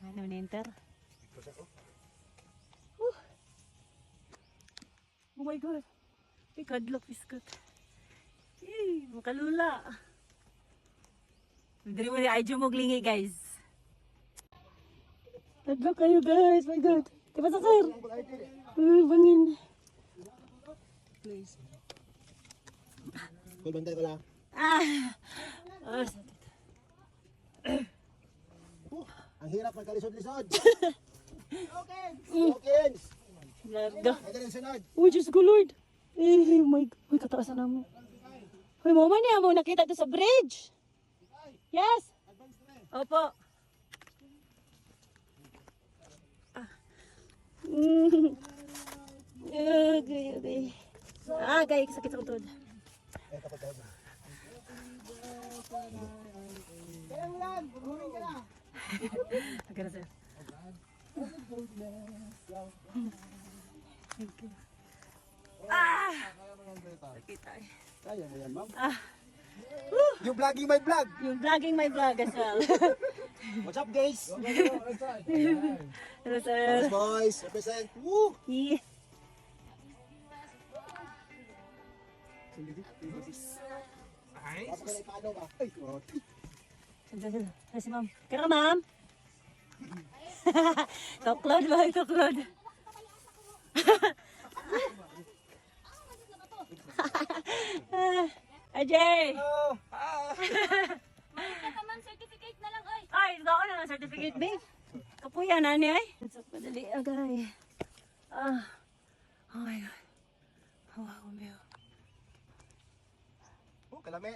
Ano ninter? Oh my god. Ikadlok piskat. Makalula. Dari mo ay jumuglingi guys. Kadlok kayo guys. My god. Diba sa sir? Bangin. Please. Kul bantay ko lang. Ang hirap magkalisod-lisod. Okay. Larga. Ito rin sunod. Oh, Diyos ko Lord. My God. Uy, kataasan na mo. Uy, mama niya mo nakita ito sa bridge. Yes. Opo. Okay. Gaya, sakit sa utod. Agad sir. Thank you. Sakit ay. Kaya mo yan, ma'am. Yung vlogging my vlog. Yung vlogging my vlog as well. What's up, guys? Hello sir. Boys, represent. Woo! Yeah. Tapos ka na ipano ba? Ay, God. Si ma'am. Kaya ka ma'am? Tuklod ba? Tuklod. Ajay! Certificate na lang, oy. Ay, ito ako na certificate, babe. Kapuya na ni ay. Madali agay. Oh my God. Wow, meu. Kalame.